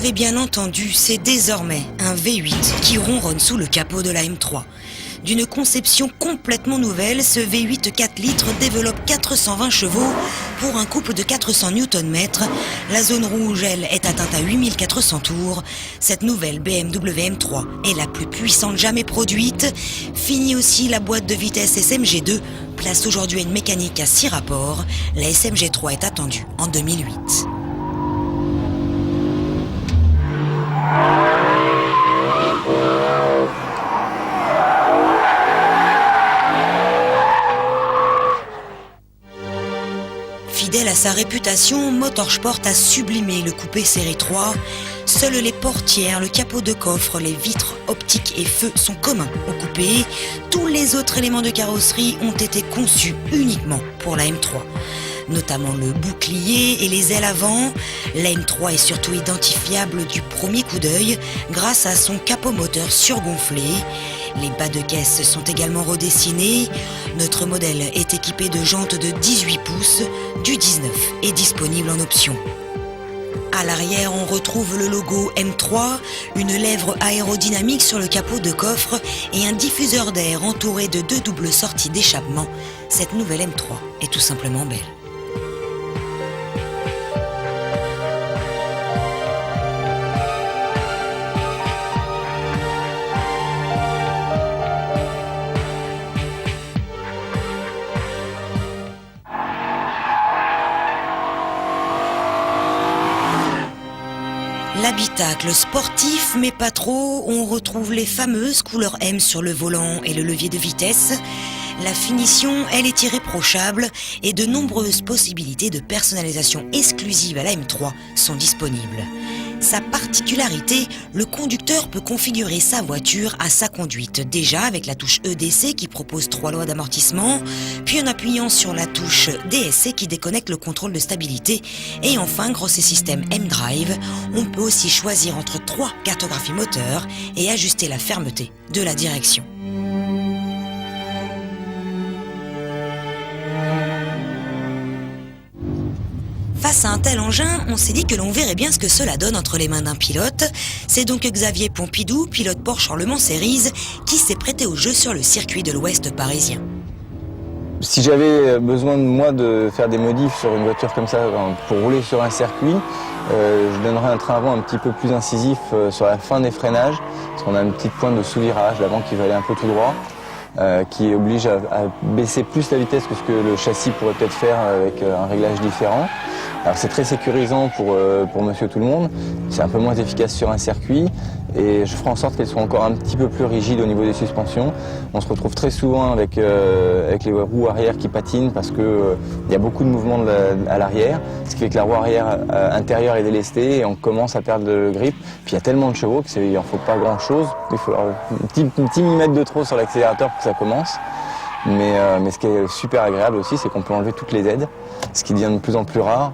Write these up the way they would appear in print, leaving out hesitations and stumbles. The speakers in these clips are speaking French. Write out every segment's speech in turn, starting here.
avez bien entendu, c'est désormais un V8 qui ronronne sous le capot de la M3. D'une conception complètement nouvelle, ce V8 4 litres développe 420 chevaux pour un couple de 400 Nm. La zone rouge, elle, est atteinte à 8400 tours. Cette nouvelle BMW M3 est la plus puissante jamais produite. Fini aussi la boîte de vitesse SMG2, place aujourd'hui une mécanique à 6 rapports. La SMG3 est attendue en 2008. Fidèle à sa réputation, Motorsport a sublimé le coupé série 3. Seules les portières, le capot de coffre, les vitres optiques et feux sont communs au coupé. Tous les autres éléments de carrosserie ont été conçus uniquement pour la M3. Notamment le bouclier et les ailes avant. La M3 est surtout identifiable du premier coup d'œil grâce à son capot moteur surgonflé. Les bas de caisse sont également redessinés. Notre modèle est équipé de jantes de 18 pouces, du 19 est disponible en option. À l'arrière, on retrouve le logo M3, une lèvre aérodynamique sur le capot de coffre et un diffuseur d'air entouré de 2 doubles sorties d'échappement. Cette nouvelle M3 est tout simplement belle. L'habitacle sportif, mais pas trop, on retrouve les fameuses couleurs M sur le volant et le levier de vitesse. La finition, elle est irréprochable et de nombreuses possibilités de personnalisation exclusive à la M3 sont disponibles. Sa particularité, le conducteur peut configurer sa voiture à sa conduite, déjà avec la touche EDC qui propose 3 lois d'amortissement, puis en appuyant sur la touche DSC qui déconnecte le contrôle de stabilité, et enfin, grâce au système M-Drive, on peut aussi choisir entre 3 cartographies moteurs et ajuster la fermeté de la direction. Face à un tel engin, on s'est dit que l'on verrait bien ce que cela donne entre les mains d'un pilote. C'est donc Xavier Pompidou, pilote Porsche en Le Mans Series, qui s'est prêté au jeu sur le circuit de l'Ouest parisien. Si j'avais besoin de moi de faire des modifs sur une voiture comme ça pour rouler sur un circuit, je donnerais un train avant un petit peu plus incisif sur la fin des freinages, parce qu'on a une petite pointe de sous-virage, l'avant qui va aller un peu tout droit, qui oblige à baisser plus la vitesse que ce que le châssis pourrait peut-être faire avec un réglage différent. Alors c'est très sécurisant pour monsieur tout le monde, c'est un peu moins efficace sur un circuit et je ferai en sorte qu'elles soient encore un petit peu plus rigides au niveau des suspensions. On se retrouve très souvent avec les roues arrière qui patinent parce que il y a beaucoup de mouvements à l'arrière, ce qui fait que la roue arrière intérieure est délestée et on commence à perdre le grip. Puis il y a tellement de chevaux qu'il n'en faut pas grand chose, il faut un petit millimètre de trop sur l'accélérateur pour que ça commence. Mais ce qui est super agréable aussi, c'est qu'on peut enlever toutes les aides, ce qui devient de plus en plus rare.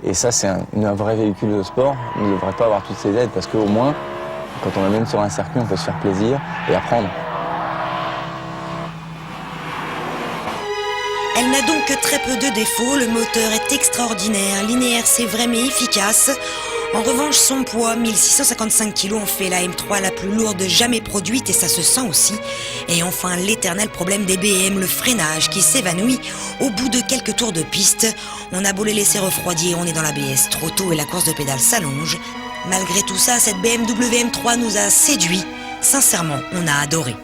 Et ça, c'est un vrai véhicule de sport. On ne devrait pas avoir toutes ces aides parce qu'au moins, quand on l'amène sur un circuit, on peut se faire plaisir et apprendre. Elle n'a donc que très peu de défauts. Le moteur est extraordinaire, linéaire, c'est vrai mais efficace. En revanche, son poids, 1655 kg, en fait la M3 la plus lourde jamais produite et ça se sent aussi. Et enfin, l'éternel problème des BM, le freinage qui s'évanouit au bout de quelques tours de piste. On a beau les laisser refroidir, on est dans l'ABS trop tôt et la course de pédale s'allonge. Malgré tout ça, cette BMW M3 nous a séduits. Sincèrement, on a adoré.